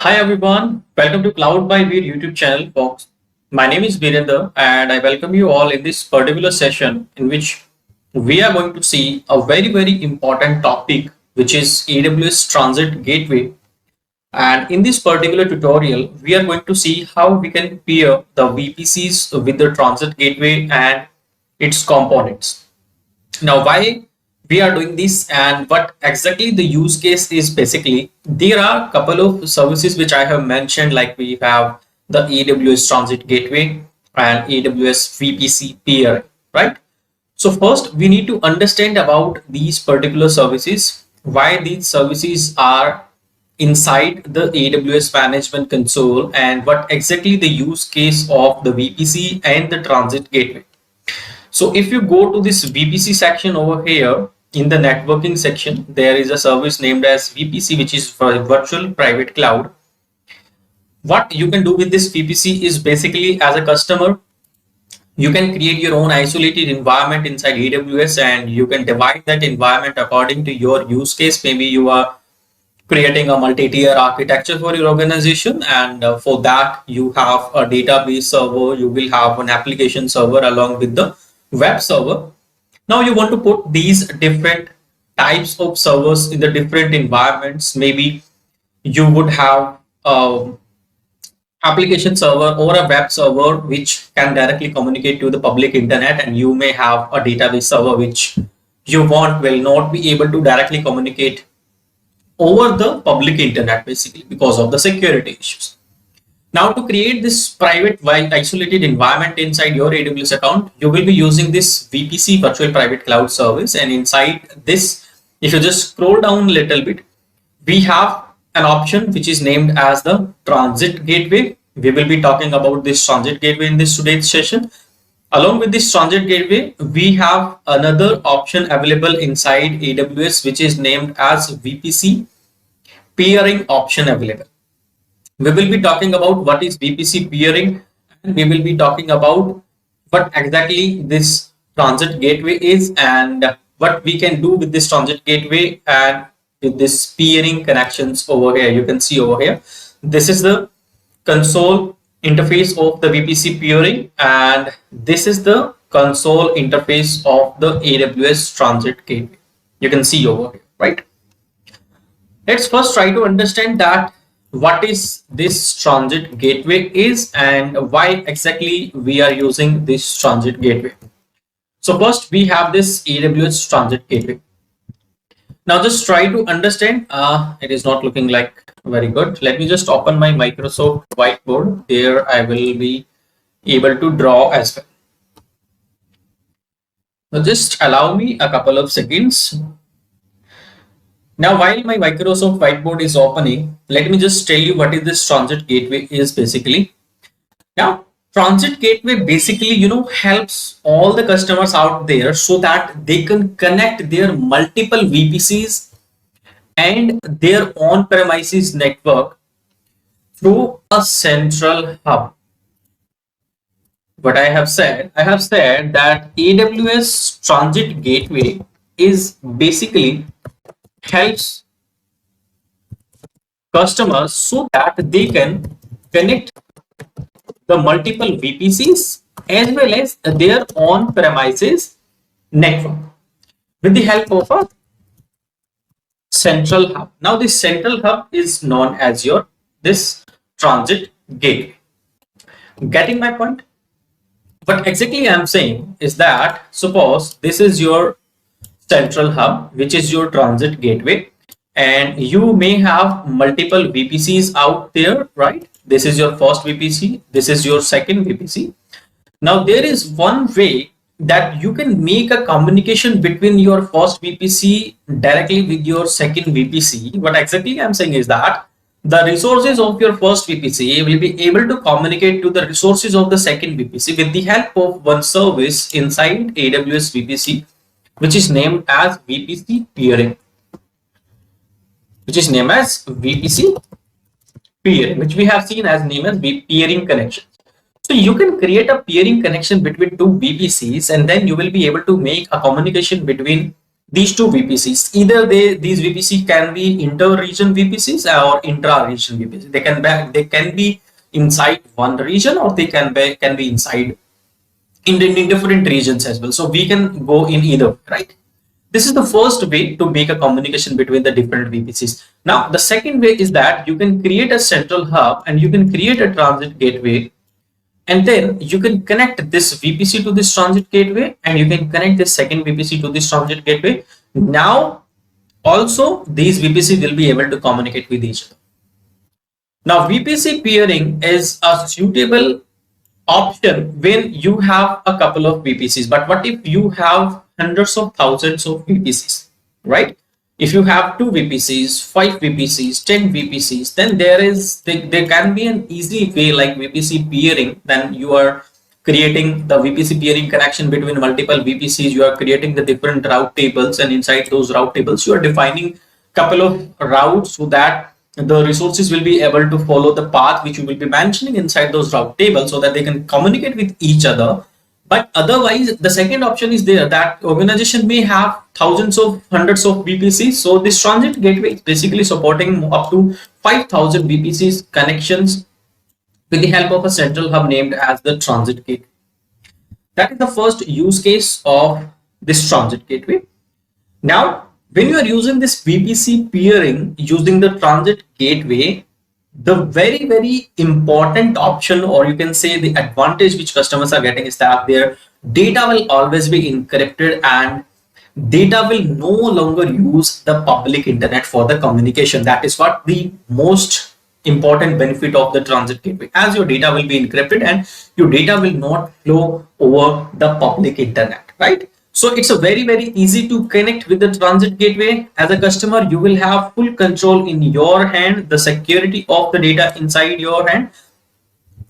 Hi everyone, welcome to Cloud by Veer YouTube channel folks. My name is Virender and I welcome you all in this particular session in which we are going to see a very important topic which is AWS Transit Gateway. And in this particular tutorial, we are going to see how we can pair the VPCs with the Transit Gateway and its components. Now, why we are doing this and what exactly the use case is basically, there are a couple of services which I have mentioned, like we have the AWS Transit Gateway and AWS VPC Peering, right? So first we need to understand about these particular services, why these services are inside the AWS management console and what exactly the use case of the VPC and the Transit Gateway. So if you go to this VPC section over here in the networking section, there is a service named as VPC, which is for virtual private cloud. What you can do with this VPC is basically, as a customer, you can create your own isolated environment inside AWS and you can divide that environment according to your use case. Maybe you are creating a multi-tier architecture for your organization, and for that you have a database server, you will have an application server along with the web server. Now you want to put these different types of servers in the different environments. Maybe you would have application server or a web server which can directly communicate to the public internet, and you may have a database server which you want will not be able to directly communicate over the public internet, basically because of the security issues. Now to create this private isolated environment inside your AWS account, you will be using this VPC virtual private cloud service, and inside this, if you just scroll down a little bit, we have an option which is named as the Transit Gateway. We will be talking about this Transit Gateway in this today's session. Along with this Transit Gateway, we have another option available inside AWS which is named as VPC Peering option available. We will be talking about what is VPC Peering, and we will be talking about what exactly this Transit Gateway is and what we can do with this Transit Gateway and with this peering connections over here. You can see over here, this is the console interface of the VPC Peering, and this is the console interface of the AWS Transit Gateway. You can see over here, right? Let's first try to understand that what is this Transit Gateway is and why exactly we are using this Transit Gateway. So first we have this AWS Transit Gateway. Now just try to understand. It is not looking like very good. Let me just open my Microsoft whiteboard. There I will be able to draw as well. Now just allow me a couple of seconds. Now while my Microsoft whiteboard is opening, let me just tell you what is this Transit Gateway is basically. Now Transit Gateway basically, helps all the customers out there so that they can connect their multiple VPCs and their on-premises network through a central hub. What I have said that AWS Transit Gateway is basically helps customers so that they can connect the multiple VPCs as well as their on-premises network with the help of a central hub. Now this central hub is known as this Transit Gateway. Getting my point? What exactly I'm saying is that suppose this is your central hub, which is your Transit Gateway, and you may have multiple VPCs out there, right? This is your first VPC, this is your second VPC. Now there is one way that you can make a communication between your first VPC directly with your second VPC. What exactly I'm saying is that the resources of your first VPC will be able to communicate to the resources of the second VPC with the help of one service inside AWS VPC, which is named as VPC Peering. Which we have seen as name as peering connections. So you can create a peering connection between two VPCs, and then you will be able to make a communication between these two VPCs. Either these VPC can be inter-region VPCs or intra-region VPCs. They can be inside one region, or they can be inside in different regions as well. So we can go in either, right? This is the first way to make a communication between the different VPCs. Now, the second way is that you can create a central hub and you can create a transit gateway, and then you can connect this VPC to this transit gateway, and you can connect this second VPC to this transit gateway. Now, also these VPC will be able to communicate with each other. Now, VPC peering is a suitable option when you have a couple of VPCs. But what if you have hundreds of thousands of VPCs, right? If you have 2 VPCs, 5 VPCs, 10 VPCs, then there can be an easy way like VPC peering. Then you are creating the VPC peering connection between multiple VPCs. You are creating the different route tables, and inside those route tables, you are defining couple of routes so that the resources will be able to follow the path which you will be mentioning inside those route tables, so that they can communicate with each other. But otherwise, the second option is there that organization may have thousands of hundreds of VPCs. So this transit gateway is basically supporting up to 5,000 VPCs connections with the help of a central hub named as the transit gateway. That is the first use case of this transit gateway. Now, when you are using this VPC peering using the transit gateway, the very important option, or you can say the advantage which customers are getting, is that their data will always be encrypted and data will no longer use the public internet for the communication. That is what the most important benefit of the transit gateway, as your data will be encrypted and your data will not flow over the public internet, right? So it's a very easy to connect with the transit gateway. As a customer, you will have full control in your hand, the security of the data inside your hand.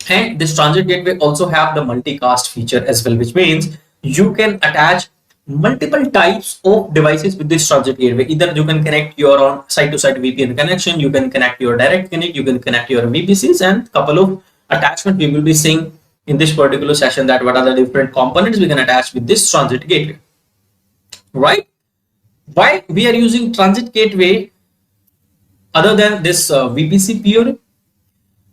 And this transit gateway also have the multicast feature as well, which means you can attach multiple types of devices with this transit gateway. Either you can connect your own site-to-site VPN connection, you can connect your direct connect, you can connect your VPCs, and couple of attachments we will be seeing in this particular session, that what are the different components we can attach with this transit gateway, right? Why we are using transit gateway other than this VPC peering?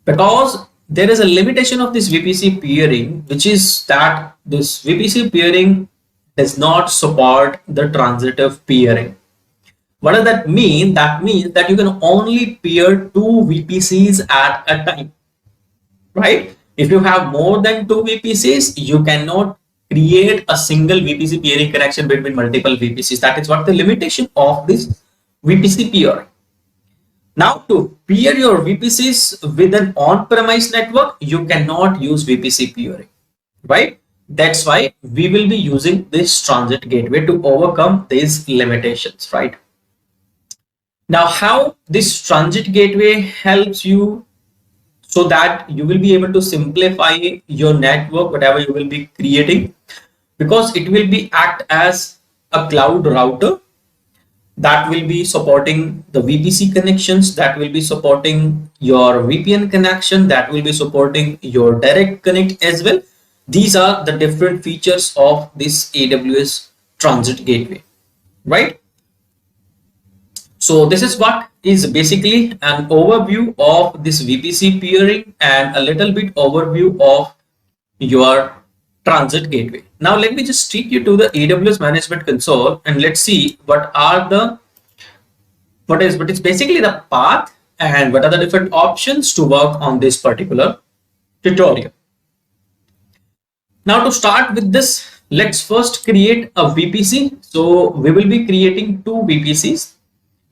Because there is a limitation of this VPC peering, which is that this VPC peering does not support the transitive peering. What does that mean? That means that you can only peer 2 VPCs at a time, right? If you have more than 2 VPCs, you cannot create a single VPC peering connection between multiple VPCs. That is what the limitation of this VPC peering. Now, to peer your VPCs with an on-premise network, you cannot use VPC peering, right? That's why we will be using this transit gateway to overcome these limitations, right? Now, how this transit gateway helps you so that you will be able to simplify your network, whatever you will be creating, because it will be act as a cloud router that will be supporting the VPC connections, that will be supporting your VPN connection, that will be supporting your direct connect as well. These are the different features of this AWS transit gateway, right? So this is what is basically an overview of this VPC peering and a little bit overview of your transit gateway. Now let me just take you to the AWS management console and let's see what is basically the path and what are the different options to work on this particular tutorial. Now to start with this, let's first create a VPC. So we will be creating 2 VPCs.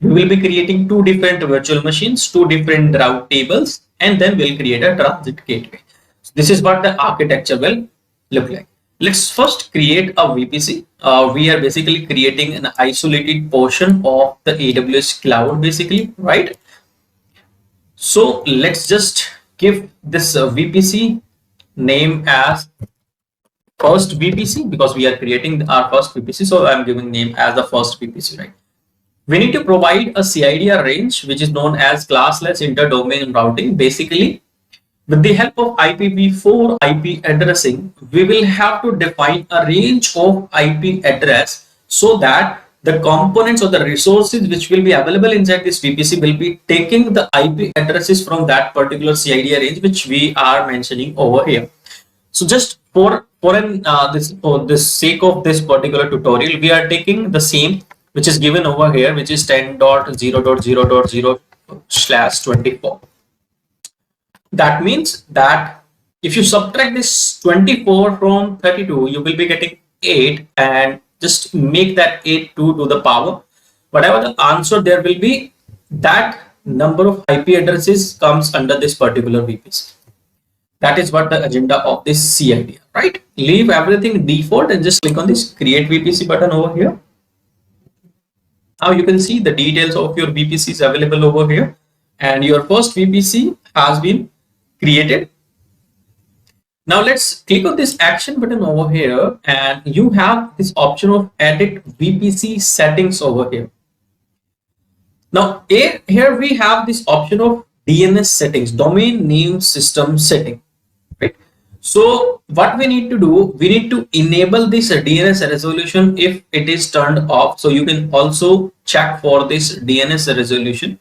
We will be creating 2 different virtual machines, 2 different route tables, and then we'll create a transit gateway. So this is what the architecture will look like. Let's first create a VPC. We are basically creating an isolated portion of the AWS cloud basically, right? So let's just give this VPC name as first VPC, because we are creating our first VPC. So I'm giving name as the first VPC, right? We need to provide a CIDR range, which is known as classless inter-domain routing. Basically, with the help of IPv4 IP addressing, we will have to define a range of IP address so that the components or the resources which will be available inside this VPC will be taking the IP addresses from that particular CID range which we are mentioning over here. So just for this sake of this particular tutorial, we are taking the same which is given over here, which is 10.0.0.0/24. That means that if you subtract this 24 from 32, you will be getting 8, and just make that 8 2 to the power. Whatever the answer there will be, that number of IP addresses comes under this particular VPC. That is what the agenda of this CID, right? Leave everything default and just click on this create VPC button over here. Now you can see the details of your VPCs available over here, and your first VPC has been created. Now let's click on this action button over here, and you have this option of edit VPC settings over here. Now here we have this option of DNS settings, domain name system setting, right? So what we need to do, we need to enable this DNS resolution if it is turned off. So you can also check for this DNS resolution,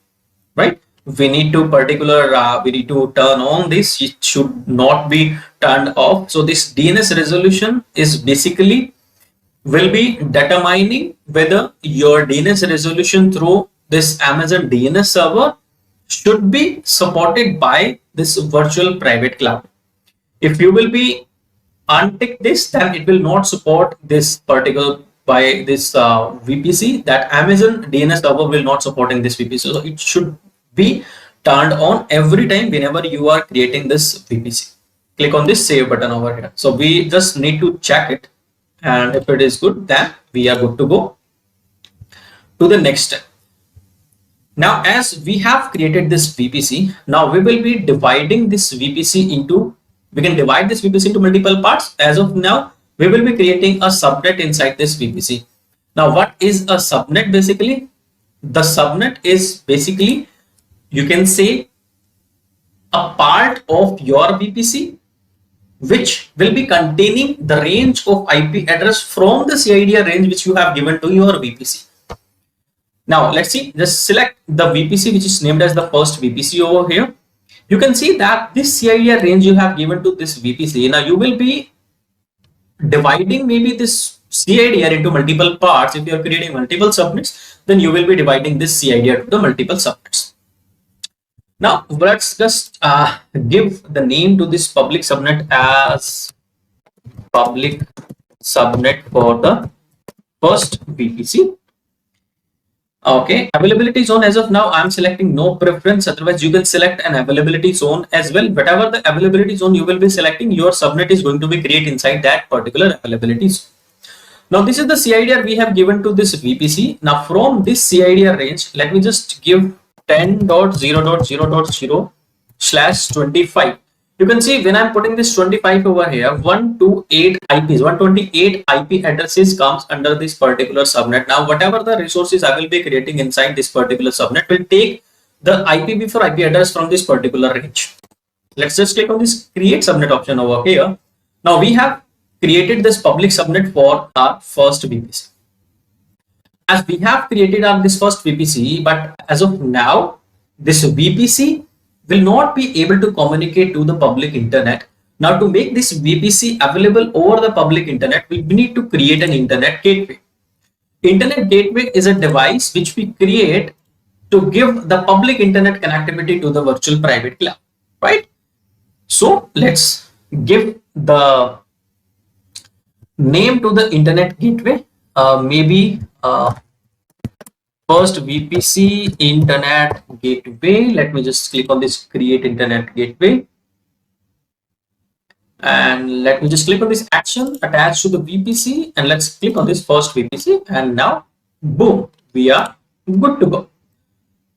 right? We need to we need to turn on this. It should not be turned off. So this DNS resolution is basically will be determining whether your DNS resolution through this Amazon DNS server should be supported by this virtual private cloud. If you will be untick this, then it will not support this particular by this VPC. That Amazon DNS server will not supporting this VPC. So it should be turned on every time whenever you are creating this VPC. Click on this save button over here. So we just need to check it, and if it is good, then we are good to go to the next step. Now, as we have created this VPC, now we will be dividing this VPC into, we can divide this VPC into multiple parts. As of now, we will be creating a subnet inside this VPC. Now, what is a subnet basically? The subnet is basically, you can say, a part of your VPC which will be containing the range of IP address from the CID range which you have given to your VPC. Now let's see, just select the VPC which is named as the first VPC over here. You can see that this CID range you have given to this VPC. Now you will be dividing maybe this CID into multiple parts. If you are creating multiple subnets, then you will be dividing this CID into the multiple subnets. Now let's just give the name to this public subnet as public subnet for the first VPC. Okay, availability zone, as of now I'm selecting no preference, otherwise you can select an availability zone as well. Whatever the availability zone you will be selecting, your subnet is going to be created inside that particular availability zone. Now this is the CIDR we have given to this VPC. Now from this CIDR range, let me just give 10.0.0.0/25. You can see when I'm putting this 25 over here, 128 IPs, 128 IP addresses comes under this particular subnet. Now, whatever the resources I will be creating inside this particular subnet will take the IPv4 IP address from this particular range. Let's just click on this create subnet option over here. Now we have created this public subnet for our first VPC. As we have created this first VPC, but as of now, this VPC will not be able to communicate to the public internet. Now to make this VPC available over the public internet, we need to create an internet gateway. Internet gateway is a device which we create to give the public internet connectivity to the virtual private cloud, right? So let's give the name to the internet gateway, maybe first VPC internet gateway. Let me just click on this create internet gateway, and let me just click on this action attached to the VPC, and let's click on this first VPC, and now boom, we are good to go.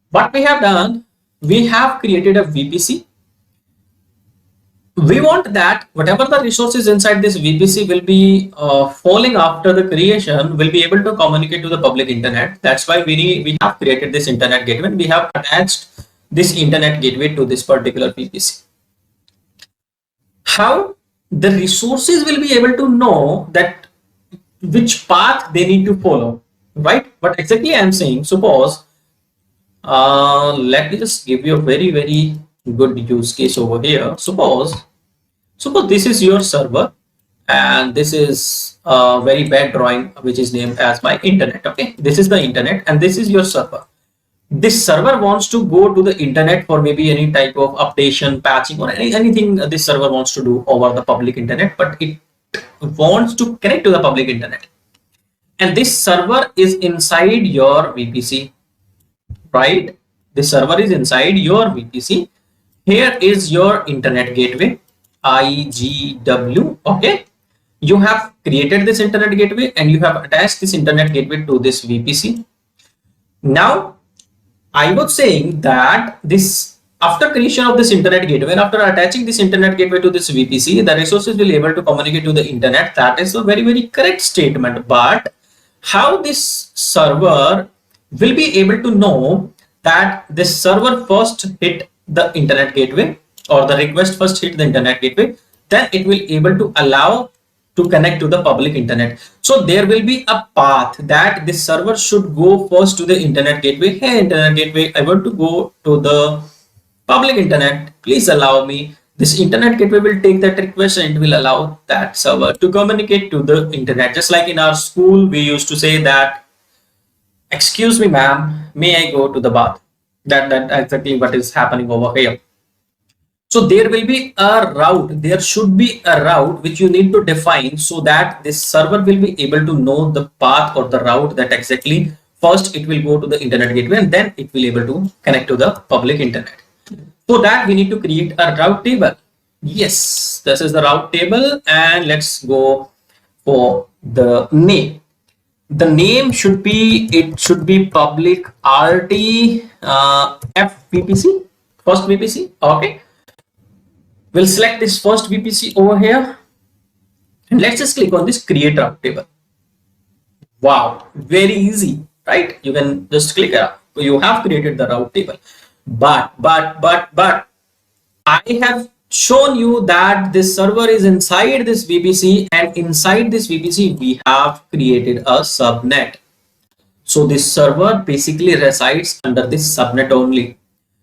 What we have done, we have created a VPC. We want that whatever the resources inside this VPC will be falling after the creation will be able to communicate to the public internet. That's why we have created this internet gateway. We have attached this internet gateway to this particular VPC. How the resources will be able to know that which path they need to follow. right? But exactly I'm saying, suppose, let me just give you a very good use case over here. Suppose this is your server, and this is a very bad drawing which is named as my internet. Okay, this is the internet and this is your server. This server wants to go to the internet for maybe any type of updation, patching, or anything this server wants to do over the public internet, but it wants to connect to the public internet. And this server is inside your VPC, right? The server is inside your VPC. Here is your internet gateway, IGW. Okay, you have created this internet gateway and you have attached this internet gateway to this VPC. Now I was saying that this, after creation of this internet gateway and after attaching this internet gateway to this VPC, the resources will be able to communicate to the internet. That is a very correct statement. But how this server will be able to know that this server first hit the internet gateway, or the request first hit the internet gateway, then it will able to allow to connect to the public internet. So there will be a path that this server should go first to the internet gateway. Hey, internet gateway, I want to go to the public internet, please allow me. This internet gateway will take that request and it will allow that server to communicate to the internet. Just like in our school, we used to say that, excuse me ma'am, may I go to the bath? That exactly what is happening over here. So there will be a route, there should be a route which you need to define, so that this server will be able to know the path or the route that exactly first it will go to the internet gateway and then it will able to connect to the public internet. For that we need to create a route table. Yes, this is the route table, and let's go for the name. The name should be, it should be public RT F VPC, first VPC. Okay, we'll select this first VPC over here and let's just click on this create route table. Wow, very easy, right? You can just click it. You have created the route table, but I have shown you that this server is inside this VPC, and inside this VPC we have created a subnet. So this server basically resides under this subnet only.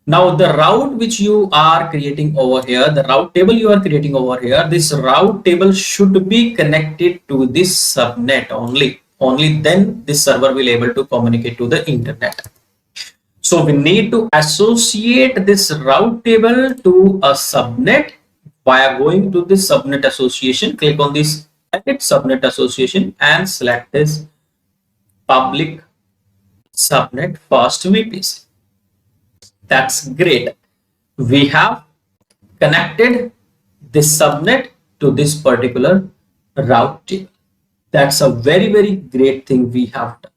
Now the route which you are creating over here, the route table you are creating over here, this route table should be connected to this subnet only. Only then this server will able to communicate to the internet. So we need to associate this route table to a subnet via going to this subnet association. Click on this edit subnet association and select this public subnet first VPC. That's great. We have connected this subnet to this particular route table. That's a very great thing we have done.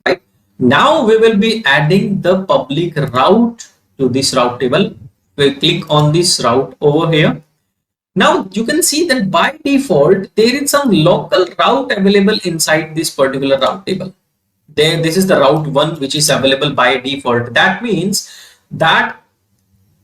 Right? Now we will be adding the public route to this route table. We click on this route over here. Now you can see that by default there is some local route available inside this particular route table. There, this is the route 1 which is available by default. That means that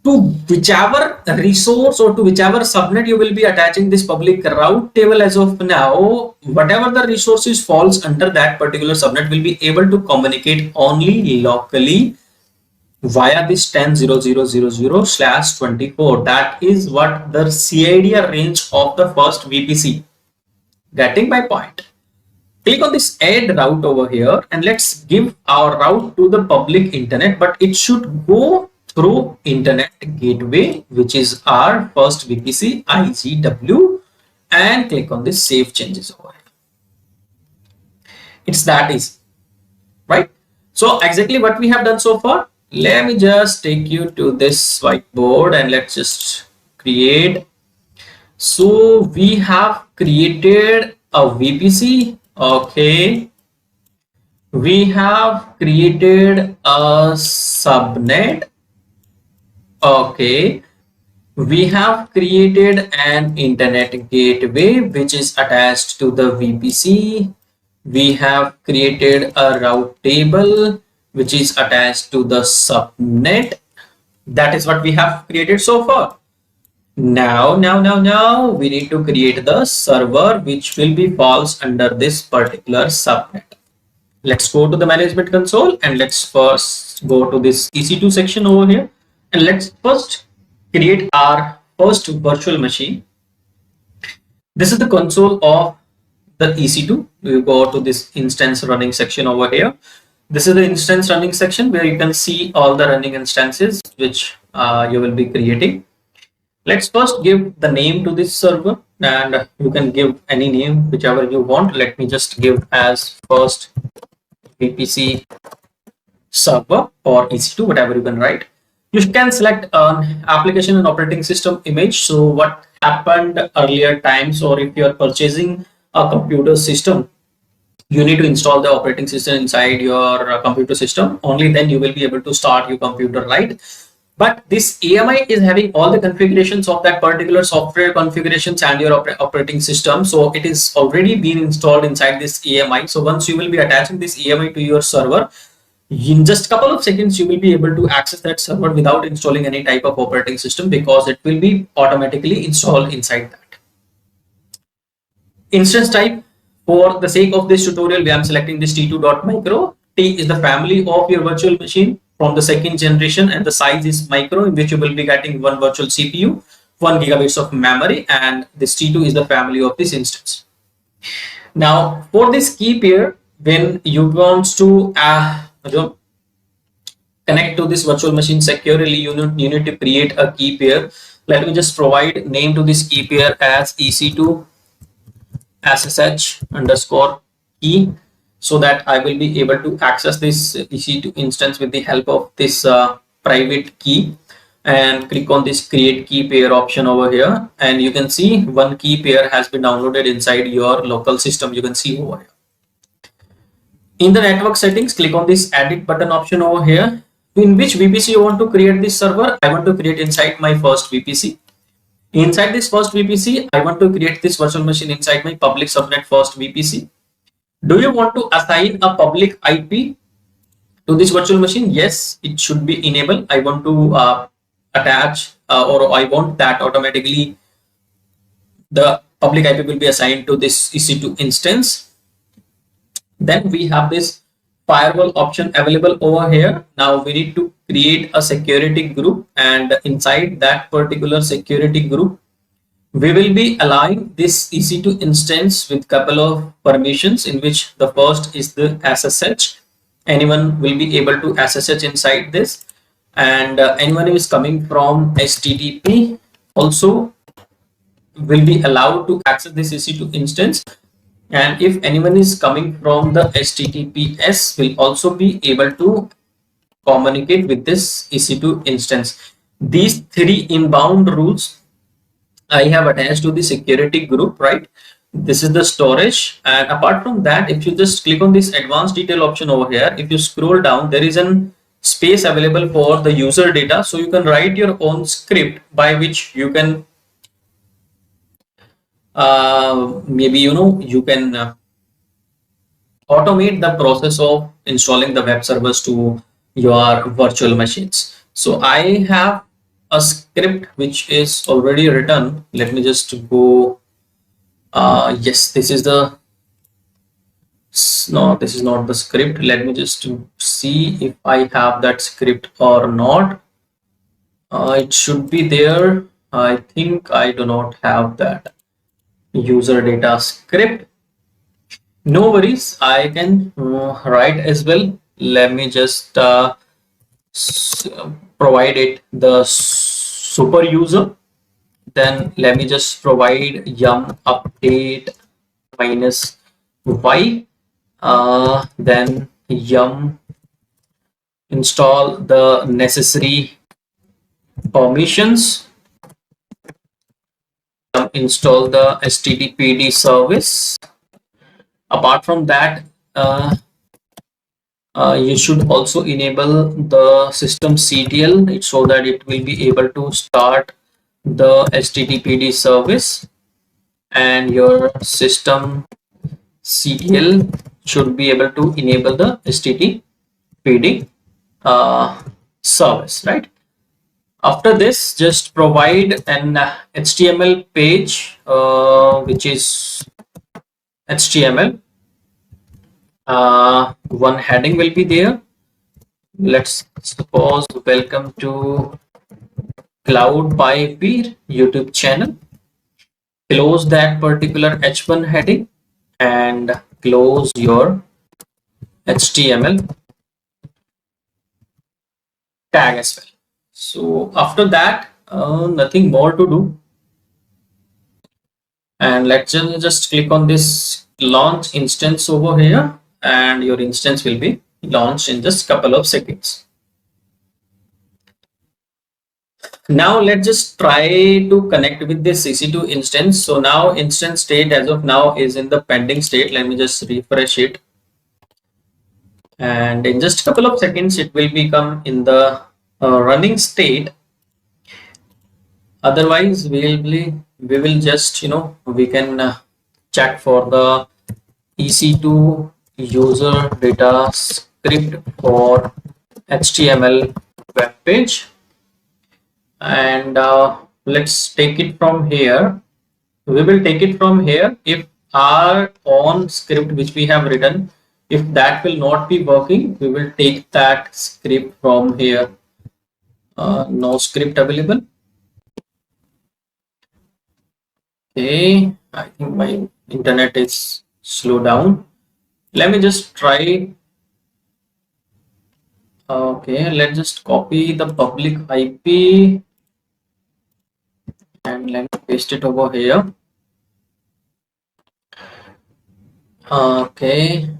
to whichever resource or to whichever subnet you will be attaching this public route table, as of now, whatever the resources falls under that particular subnet will be able to communicate only locally via this 10.0.0.0/24. That is what the CIDR range of the first VPC. Getting my point? Click on this add route over here and let's give our route to the public internet, but it should go through internet gateway, which is our first VPC IGW, and click on this save changes over here. It's that easy, right? So exactly what we have done so far. Let me just take you to this whiteboard and let's just create. So we have created a VPC. Okay, we have created a subnet. Okay, we have created an internet gateway which is attached to the VPC. We have created a route table which is attached to the subnet. That is what we have created so far. Now we need to create the server which will be falls under this particular subnet. let's go to the management console and let's first go to this EC2 section over here, and let's first create our first virtual machine. This is the console of the EC2. We go to this instance running section over here. This is the instance running section where you can see all the running instances which you will be creating. Let's first give the name to this server, and you can give any name whichever you want. Let me just give as first VPC server or EC2, whatever you can write. You can select an application and operating system image. So what happened earlier times, or if you are purchasing a computer system, you need to install the operating system inside your computer system. Only then you will be able to start your computer, right? But this AMI is having all the configurations of that particular software configurations and your operating system. So it is already been installed inside this AMI. So once you will be attaching this AMI to your server, in just a couple of seconds, you will be able to access that server without installing any type of operating system, because it will be automatically installed inside that. Instance type, for the sake of this tutorial, I am selecting this T2.micro. T is the family of your virtual machine from the second generation, and the size is micro, in which you will be getting one virtual CPU, 1 gigabytes of memory, and this T2 is the family of this instance. Now, for this key pair, when you want to connect to this virtual machine securely, you need to create a key pair. Let me just provide name to this key pair as EC2 SSH underscore key, so that I will be able to access this EC2 instance with the help of this private key, and click on this create key pair option over here, and you can see one key pair has been downloaded inside your local system. You can see over here. In the network settings, click on this edit button option over here. In which VPC you want to create this server? I want to create inside my first VPC. Inside this first VPC, I want to create this virtual machine inside my public subnet first VPC. Do you want to assign a public IP to this virtual machine? Yes, it should be enabled. I want to attach or I want that automatically the public IP will be assigned to this EC2 instance. Then we have this firewall option available over here. Now we need to create a security group, and inside that particular security group, we will be allowing this EC2 instance with couple of permissions, in which the first is the SSH. Anyone will be able to SSH inside this, and anyone who is coming from HTTP also will be allowed to access this EC2 instance. And if anyone is coming from the HTTPS, will also be able to communicate with this EC2 instance. These three inbound rules I have attached to the security group, right? This is the storage, and apart from that, if you just click on this advanced detail option over here, if you scroll down, there is an space available for the user data. So you can write your own script by which you can maybe you can automate the process of installing the web servers to your virtual machines. So I have a script which is already written. Let me just go. Yes, this is the no, this is not the script. Let me just see if I have that script or not. It should be there. I think I do not have that user data script. No worries, I can write as well. Let me just provide it the super user. Then let me just provide yum update minus y. Then yum install the necessary permissions. Yum install the HTTPD service. Apart from that, you should also enable the system CTL so that it will be able to start the HTTPD service, and your system CTL should be able to enable the HTTPD service, right? After this, just provide an HTML page which is HTML. One heading will be there. Let's suppose welcome to Cloud by Peer YouTube channel. Close that particular H1 heading and close your HTML tag as well. So after that, nothing more to do. And let's just click on this launch instance over here, and your instance will be launched in just couple of seconds. Now let's just try to connect with this EC2 instance. So now instance state as of now is in the pending state. Let me just refresh it, and in just a couple of seconds it will become in the running state. Otherwise we will just we can check for the EC2 user data script for HTML web page, and let's take it from here. We will take it from here. If our own script which we have written, if that will not be working, we will take that script from here. No script available. Okay, I think my internet is slow down. Let me just try. Okay, let's just copy the public IP and let me paste it over here. Okay,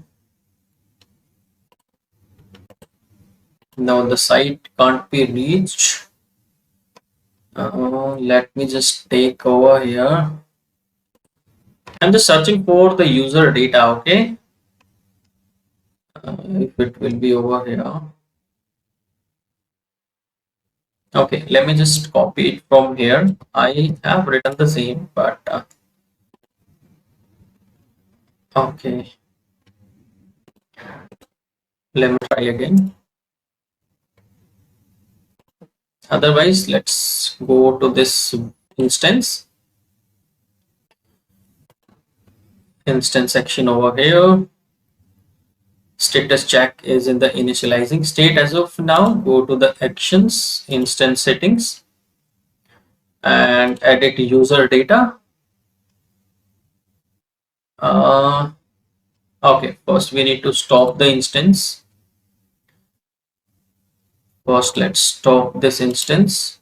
now the site can't be reached. Let me just take over here. I'm just searching for the user data. Okay, if it will be over here. Okay, let me just copy it from here. I have written the same, but okay, let me try again. Otherwise, let's go to this instance section over here. Status check is in the initializing state as of now. Go to the actions instance settings and edit user data. Okay, first we need to stop the instance. First, let's stop this instance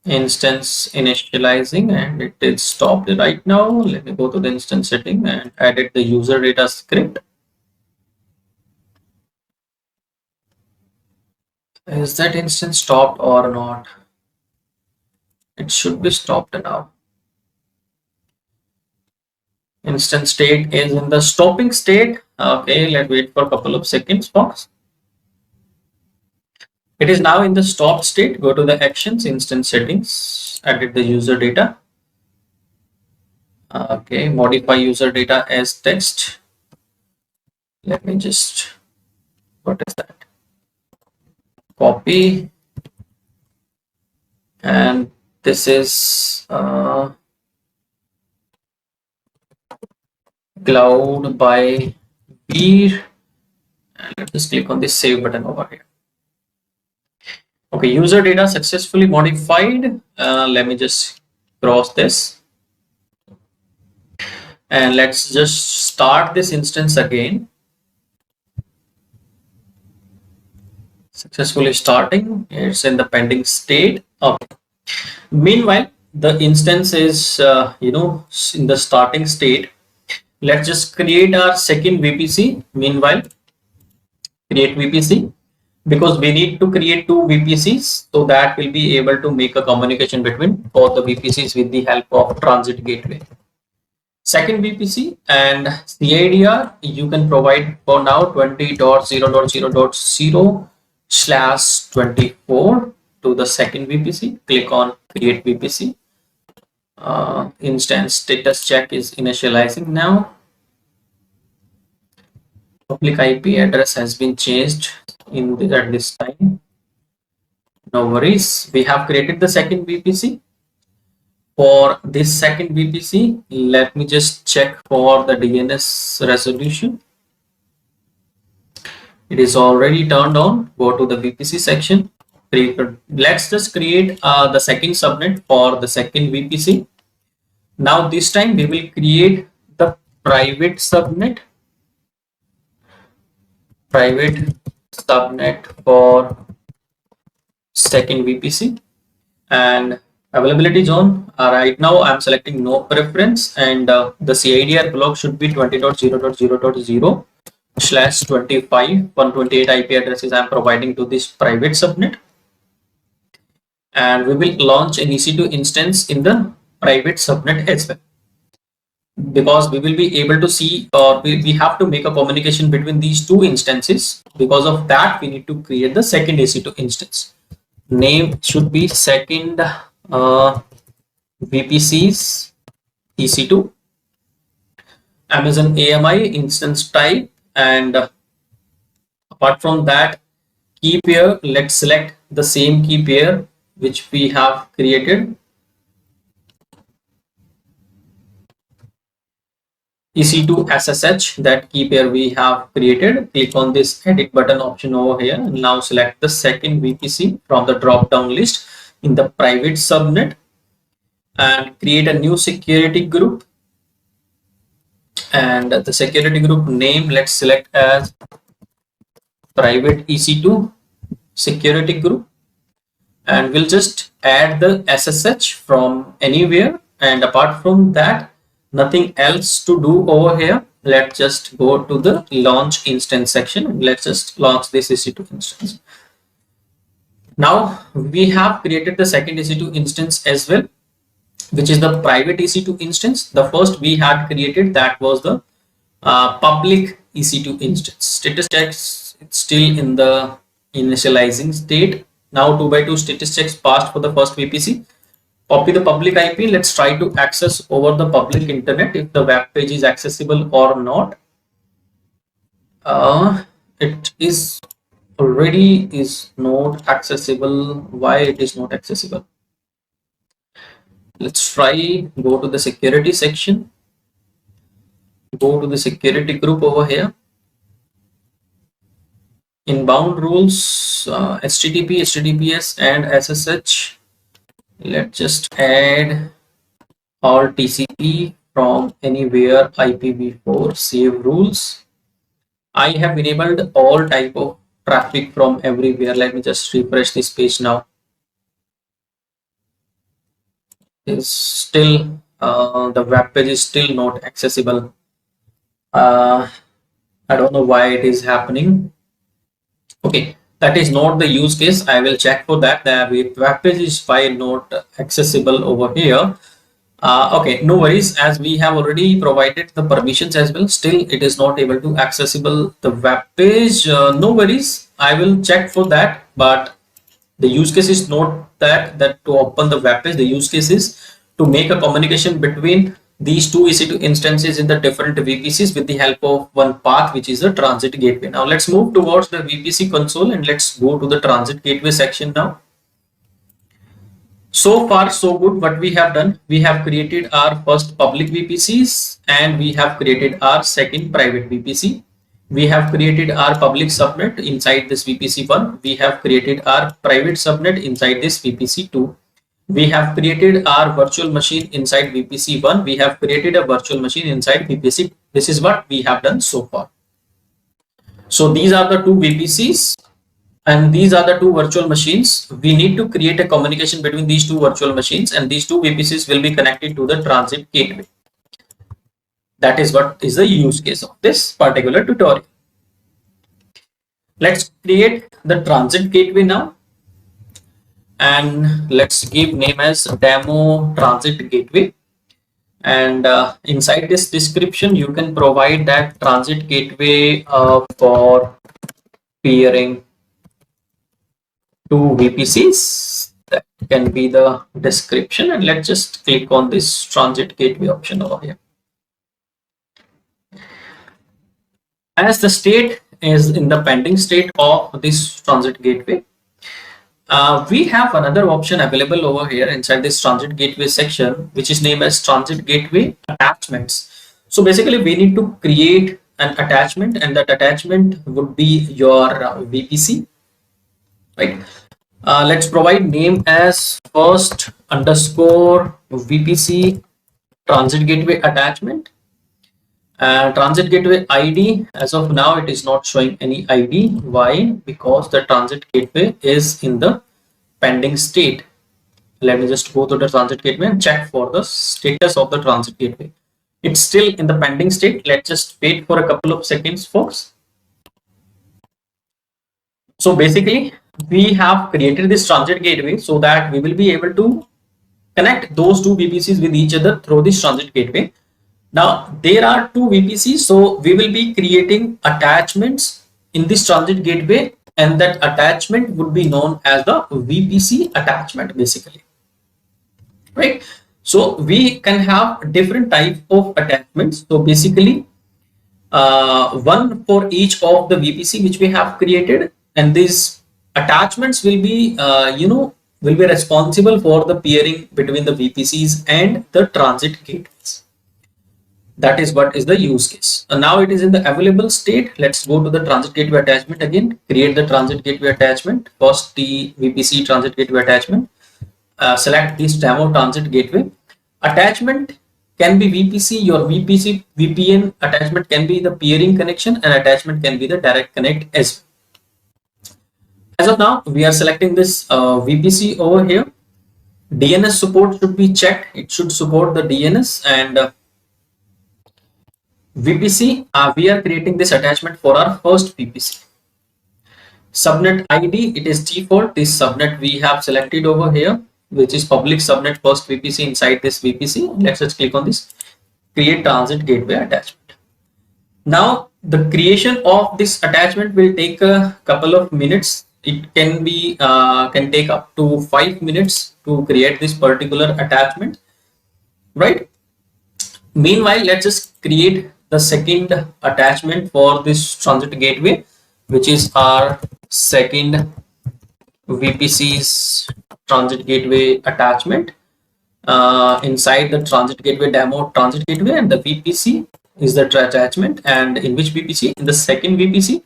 initializing, and it is stopped right now. Let me go to the instance setting and edit the user data script. Is that instance stopped or not? It should be stopped now. Instance state is in the stopping state. Okay, let's wait for a couple of seconds, folks. It is now in the stopped state. Go to the actions instance settings, edit the user data. Okay, modify user data as text. Let me just, what is that? Copy, and this is cloud by Peer, and let's just click on this save button over here. Okay, user data successfully modified. Let me just cross this, and let's just start this instance again. Successfully starting. It's in the pending state. Okay. Meanwhile, the instance is in the starting state. Let's just create our second VPC. Meanwhile, create VPC, because we need to create two VPCs, so that will be able to make a communication between both the VPCs with the help of Transit Gateway. Second VPC and CIDR you can provide for now 20.0.0.0/24 to the second VPC. Click on create VPC. Instance status check is initializing now. Public IP address has been changed at this time. No worries. We have created the second VPC. For this second VPC, let me just check for the DNS resolution. It is already turned on. Go to the VPC section. Let's just create the second subnet for the second VPC. Now this time we will create the private subnet for second VPC. And availability zone, right now I'm selecting no preference, and the CIDR block should be 20.0.0.0/25. 128 IP addresses I'm providing to this private subnet, and we will launch an EC2 instance in the private subnet as well, because we will be able to see, or we have to make a communication between these two instances. Because of that, we need to create the second EC2 instance. Name should be second VPCs EC2 Amazon AMI instance type, and apart from that, key pair, let's select the same key pair which we have created, EC2 SSH, that key pair we have created. Click on this edit button option over here, and now select the second VPC from the drop down list in the private subnet, and create a new security group. And the security group name, let's select as private EC2 security group, and we'll just add the SSH from anywhere. And apart from that, nothing else to do over here. Let's just go to the launch instance section, and let's just launch this EC2 instance. Now we have created the second EC2 instance as well, which is the private EC2 instance. The first we had created, that was the public EC2 instance. Status checks, it's still in the initializing state. Now 2x2 status checks passed for the first VPC. Copy the public IP. Let's try to access over the public internet if the web page is accessible or not. It is already is not accessible. Why it is not accessible? Let's try, go to the security section, go to the security group over here, inbound rules, HTTP, HTTPS and SSH. Let's just add all TCP from anywhere IPv4 save rules. I have enabled all type of traffic from everywhere. Let me just refresh this page now. Is still the web page is still not accessible. I don't know why it is happening. Okay, that is not the use case. I will check for that. The web page is why not accessible over here. Okay, no worries, as we have already provided the permissions as well. Still it is not able to accessible the web page. No worries, I will check for that. But the use case is not that to open the web page. The use case is to make a communication between these two EC2 instances in the different VPCs with the help of one path, which is the transit gateway. Now let's move towards the VPC console, and let's go to the transit gateway section now. So far so good. What we have done, we have created our first public VPCs, and we have created our second private VPC. We have created our public subnet inside this VPC1. We have created our private subnet inside this VPC2. We have created our virtual machine inside VPC1. We have created a virtual machine inside VPC. This is what we have done so far. So these are the two VPCs, and these are the two virtual machines. We need to create a communication between these two virtual machines, and these two VPCs will be connected to the transit gateway. That is what is the use case of this particular tutorial. Let's create the transit gateway now, and let's give name as demo transit gateway. And inside this description, you can provide that transit gateway for peering two VPCs. That can be the description, and let's just click on this transit gateway option over here. As the state is in the pending state of this transit gateway, We have another option available over here inside this transit gateway section, which is named as transit gateway attachments. So basically we need to create an attachment, and that attachment would be your VPC, right? Let's provide name as first underscore VPC transit gateway attachment. Transit gateway ID, as of now it is not showing any ID. Why? Because the transit gateway is in the pending state. Let me just go to the transit gateway and check for the status of the transit gateway. It's still in the pending state. Let's just wait for a couple of seconds, folks. So basically we have created this transit gateway so that we will be able to connect those two VPCs with each other through this transit gateway. Now there are two VPCs, so we will be creating attachments in this transit gateway, and that attachment would be known as the VPC attachment basically, right? So we can have different type of attachments. So basically one for each of the VPC which we have created, and these attachments will be will be responsible for the peering between the VPCs and the transit gateways. That is what is the use case. And now it is in the available state. Let's go to the transit gateway attachment again, create the transit gateway attachment. First the VPC transit gateway attachment, select this demo transit gateway attachment. Can be VPC, your VPC VPN attachment can be the peering connection, and attachment can be the direct connect as well. As of now we are selecting this VPC over here. DNS support should be checked. It should support the DNS. And VPC, we are creating this attachment for our first VPC. Subnet ID, it is default. This subnet we have selected over here, which is public subnet first VPC inside this VPC. Let's just click on this create transit gateway attachment. Now the creation of this attachment will take a couple of minutes. It can be can take up to 5 minutes to create this particular attachment, right? Meanwhile, let's just create the second attachment for this transit gateway, which is our second VPC's transit gateway attachment. Inside the transit gateway demo transit gateway, and the VPC is the attachment. And in which VPC? In the second VPC,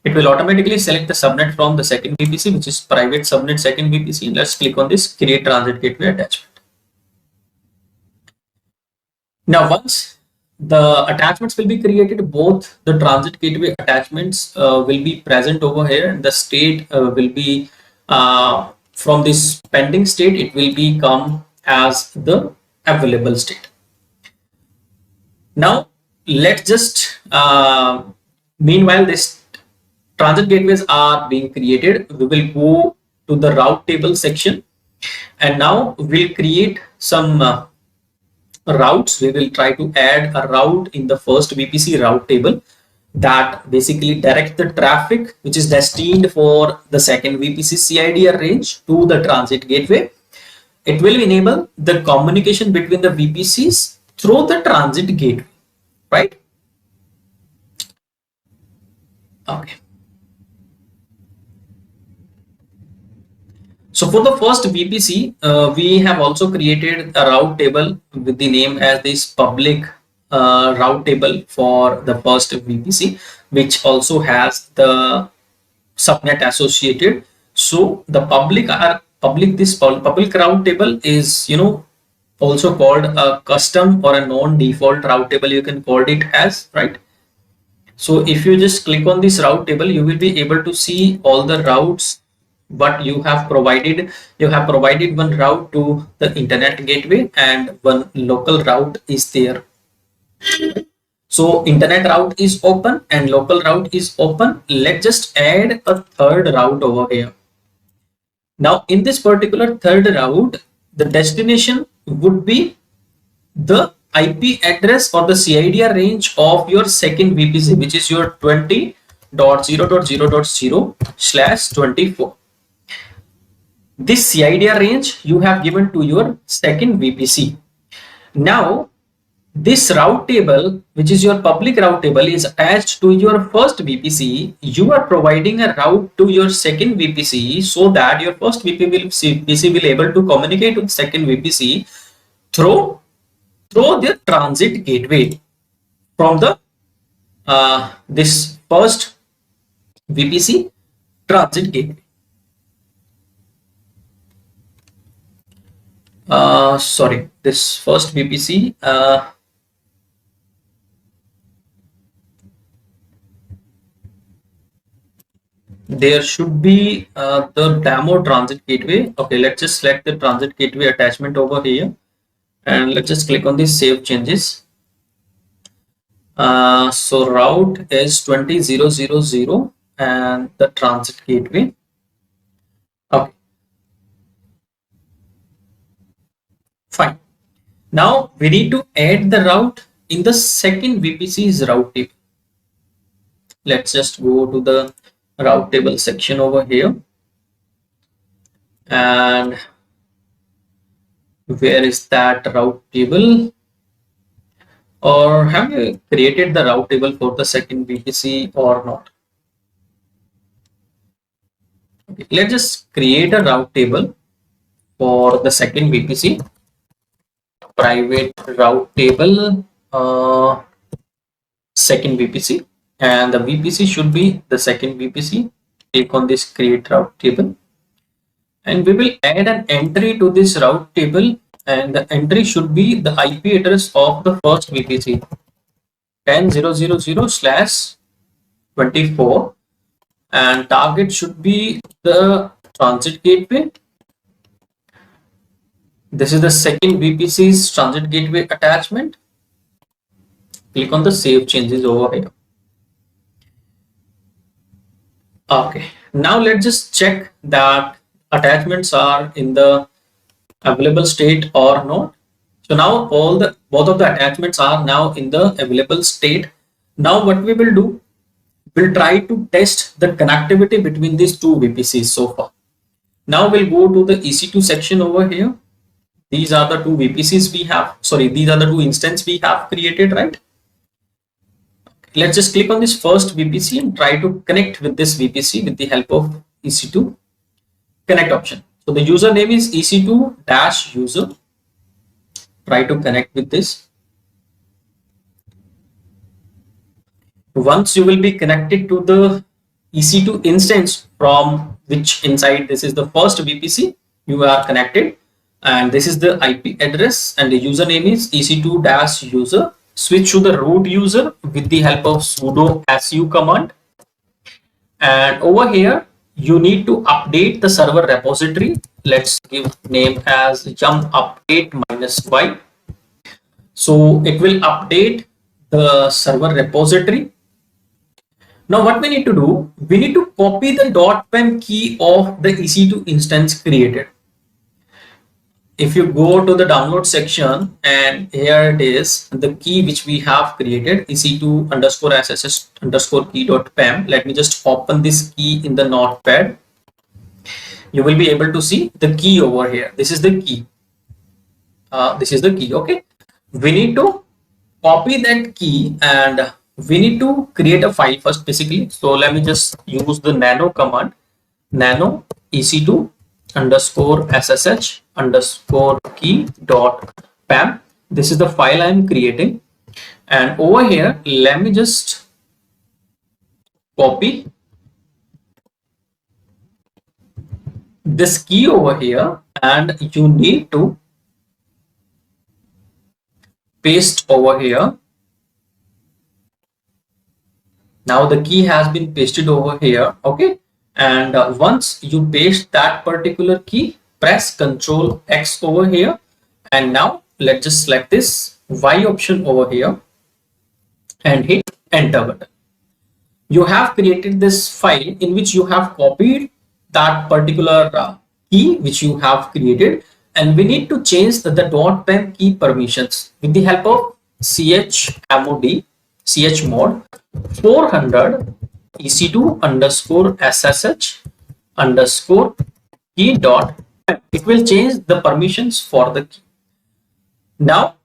it will automatically select the subnet from the second VPC, which is private subnet second VPC. Let's click on this create transit gateway attachment. Now once the attachments will be created, both the transit gateway attachments will be present over here, and the state will be from this pending state, it will become as the available state. Now let's just meanwhile this transit gateways are being created, we will go to the route table section, and now we'll create some routes. We will try to add a route in the first VPC route table that basically direct the traffic which is destined for the second VPC CIDR range to the transit gateway. It will enable the communication between the VPCs through the transit gateway, right? Okay. So for the first VPC, we have also created a route table with the name as this public route table for the first VPC, which also has the subnet associated. So the public route table is also called a custom or a non-default route table, you can call it as, right? So if you just click on this route table, you will be able to see all the routes what you have provided. You have provided one route to the internet gateway and one local route is there. So internet route is open and local route is open. Let's just add a third route over here. Now in this particular third route, the destination would be the IP address or the CIDR range of your second VPC, which is your 20.0.0.0/24. This CIDR range you have given to your second VPC. Now This route table, which is your public route table, is attached to your first VPC. You are providing a route to your second VPC so that your first VPC will able to communicate with second VPC through the transit gateway from the this first VPC transit gateway. Sorry, this first VPC. There should be the demo transit gateway. Okay, let's just select the transit gateway attachment over here, and let's just click on the save changes. So route is 20000 and the transit gateway. Okay, fine. Now we need to add the route in the second VPC's route table. Let's just go to the route table section over here, and where is that route table? Or have you created the route table for the second VPC or not? Okay, let's just create a route table for the second VPC. Private route table, second VPC, and the VPC should be the second VPC. Click on this create route table, and we will add an entry to this route table, and the entry should be the IP address of the first VPC 10.0.0/24, and target should be the transit gateway. This is the second VPC's transit gateway attachment. Click on the save changes over here. Okay, now let's just check that attachments are in the available state or not. So now both of the attachments are now in the available state. Now what we will do, we'll try to test the connectivity between these two VPCs so far. Now we'll go to the EC2 section over here. These are the two VPCs we have. Sorry, these are the two instances we have created, right? Let's just click on this first VPC and try to connect with this VPC with the help of EC2 connect option. So the username is EC2-user. Try to connect with this. Once you will be connected to the EC2 instance from which inside this is the first VPC, you are connected, and this is the IP address, and the username is EC2-user. Switch to the root user with the help of sudo su command, and over here you need to update the server repository. Let's give name as yum update -y. So it will update the server repository. Now what we need to do, we need to copy the .pem key of the EC2 instance created. If you go to the download section, and here it is, the key which we have created, EC2-SSH_key.pem. Let me just open this key in the notepad. You will be able to see the key over here. This is the key. Okay. We need to copy that key, and we need to create a file first basically. So let me just use the nano command, nano EC2-SSH_key.pem. This is the file I am creating, and over here let me just copy this key over here, and you need to paste over here. Now the key has been pasted over here. Okay, and once you paste that particular key, press Ctrl X over here, and now let's just select this Y option over here and hit enter button. You have created this file in which you have copied that particular key which you have created, and we need to change the .pem key permissions with the help of chmod 400 EC2-SSH_key.pem. It will change the permissions for the key. Now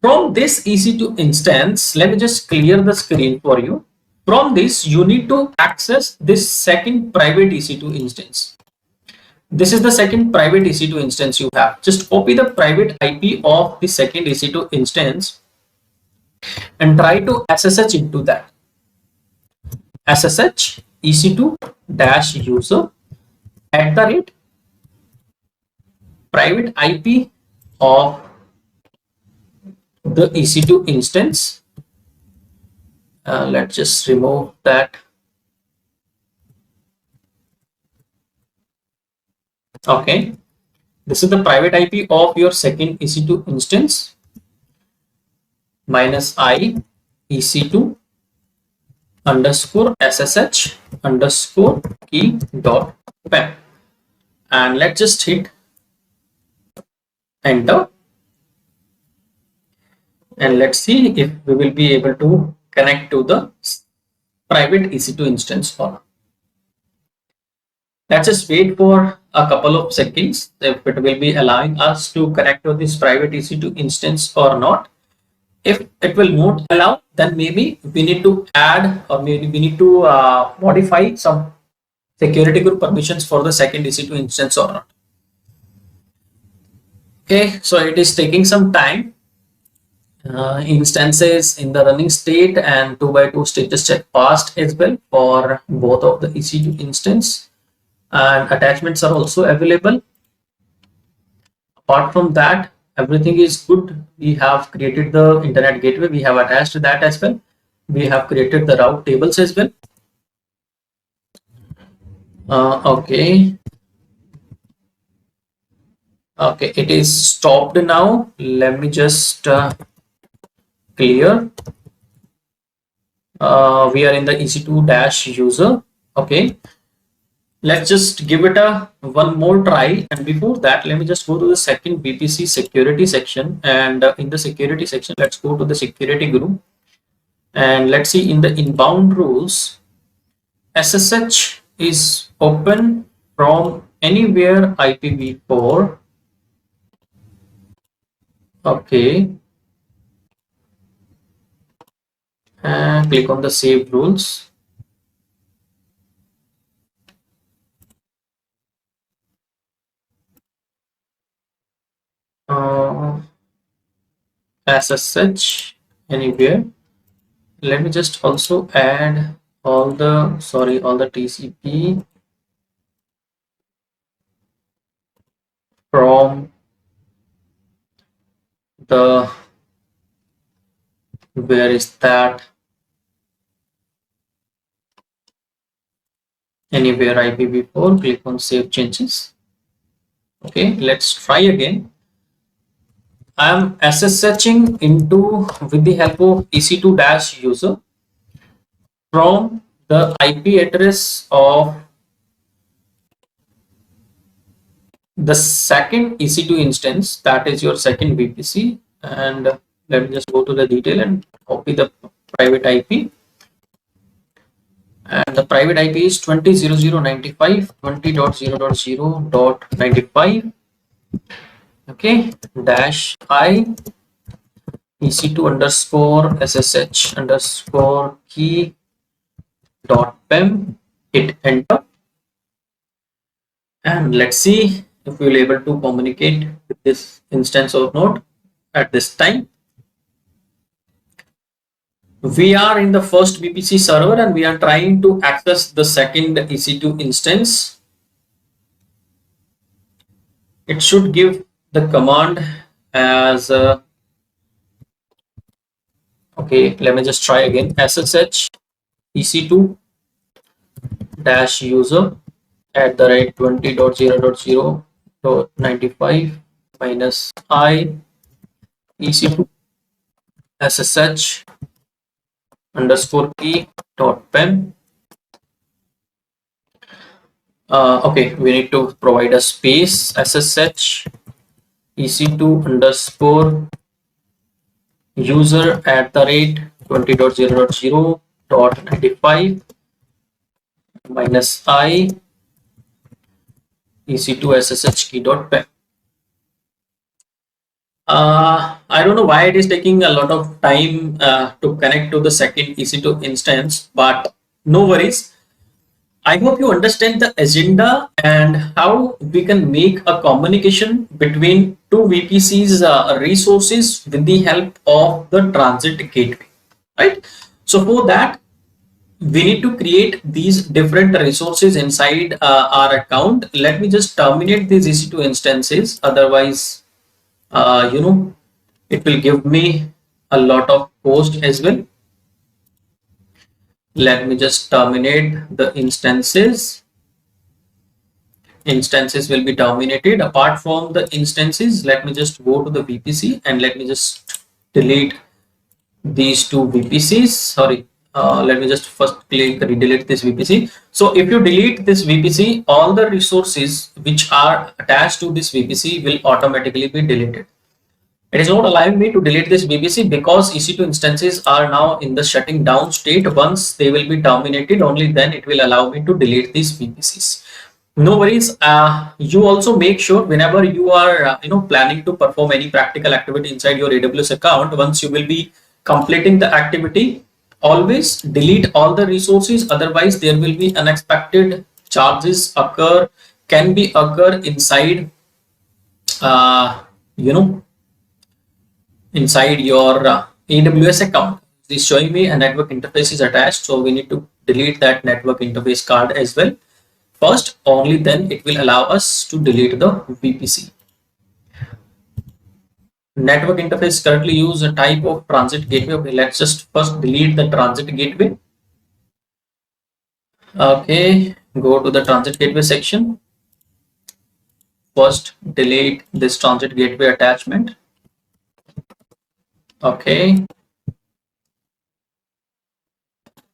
From this EC2 instance, let me just clear the screen for you. From this, you need to access this second private EC2 instance. This is the second private EC2 instance you have. Just copy the private IP of the second EC2 instance and try to SSH into that. SSH EC2 dash user at the rate private IP of the EC2 instance. Let's just remove that. Okay, this is the private IP of your second EC2 instance -i EC2 underscore SSH underscore key dot pem, and let's just hit enter, and let's see if we will be able to connect to the private EC2 instance or not. Let's just wait for a couple of seconds if it will be allowing us to connect to this private EC2 instance or not. If it will not allow, then maybe we need to add, or maybe we need to modify some security group permissions for the second EC2 instance or not. Okay, so it is taking some time. Instances in the running state and 2x2 status check passed as well for both of the EC2 instance, and attachments are also available. Apart from that, everything is good. We have created the internet gateway, we have attached that as well. We have created the route tables as well. Okay, it is stopped now. Let me just clear. We are in the EC2 dash user. Okay, let's just give it a one more try, and before that let me just go to the second VPC security section, and in the security section let's go to the security group, and let's see in the inbound rules SSH is open from anywhere IPv4. Okay, and click on the save rules. SSH anywhere. Let me just also add all the TCP from the, where is that, anywhere IPv4. Click on save changes. Okay, let's try again. I am SSHing into with the help of EC2 dash user from the IP address of the second EC2 instance, that is your second VPC, and let me just go to the detail and copy the private IP, and the private IP is 20.0.0.95 20.0.0.95. okay, dash I EC2 underscore SSH underscore key dot pem. Hit enter, and let's see if we will able to communicate with this instance or not. At this time we are in the first VPC server and we are trying to access the second EC2 instance. It should give the command as okay, let me just try again. SSH EC2 dash user at the rate 20.0.0.95 minus I EC2 SSH underscore key dot pem. Okay, we need to provide a space. SSH EC2 underscore user at the rate 20.0.0.95 minus I EC2 SSH key dot pem. I don't know why it is taking a lot of time to connect to the second EC2 instance, but no worries. I hope you understand the agenda and how we can make a communication between two VPCs resources with the help of the transit gateway, right? So for that, we need to create these different resources inside our account. Let me just terminate these EC2 instances. Otherwise, it will give me a lot of cost as well. Let me just terminate the instances. Instances will be terminated. Apart from the instances, let me just go to the VPC and let me just delete these two VPCs. Sorry, let me just first click delete this VPC. So if you delete this VPC, all the resources which are attached to this VPC will automatically be deleted. It is not allowing me to delete this VPC because EC2 instances are now in the shutting down state. Once they will be terminated, only then it will allow me to delete these VPCs. No worries. You also make sure whenever you are planning to perform any practical activity inside your AWS account, once you will be completing the activity, always delete all the resources. Otherwise, there will be unexpected charges can be occur inside uh, you know inside your AWS account. This is showing me a network interface is attached, so we need to delete that network interface card as well. First, only then it will allow us to delete the VPC. Network interface currently use a type of transit gateway. Okay, let's just first delete the transit gateway. Okay, go to the transit gateway section. First, delete this transit gateway attachment. Okay,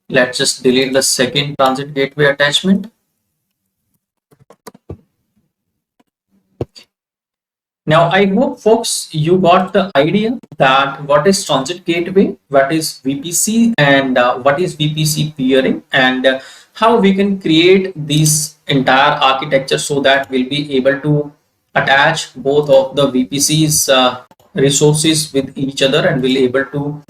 let's just delete the second transit gateway attachment. Now, I hope folks, you got the idea that what is transit gateway, what is VPC, and what is VPC peering, and how we can create this entire architecture so that we'll be able to attach both of the VPCs resources with each other, and we'll able to,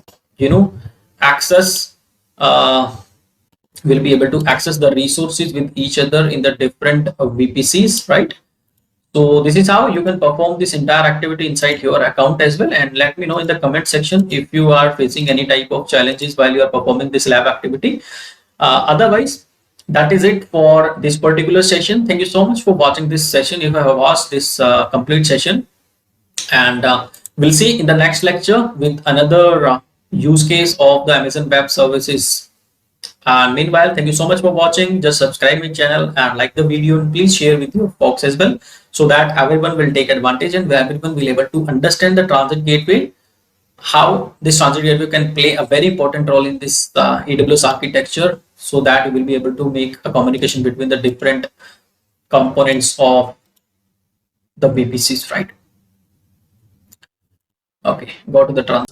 access will be able to access the resources with each other in the different VPCs, right? So this is how you can perform this entire activity inside your account as well. And let me know in the comment section if you are facing any type of challenges while you are performing this lab activity. Otherwise, that is it for this particular session. Thank you so much for watching this session. If you have watched this complete session, and we'll see in the next lecture with another use case of the Amazon Web Services. And meanwhile, thank you so much for watching. Just subscribe my channel and like the video, and please share with your folks as well, so that everyone will take advantage and everyone will able to understand the transit gateway, how this transit gateway can play a very important role in this AWS architecture, so that we will be able to make a communication between the different components of the VPCs, right? Okay, go to the transit.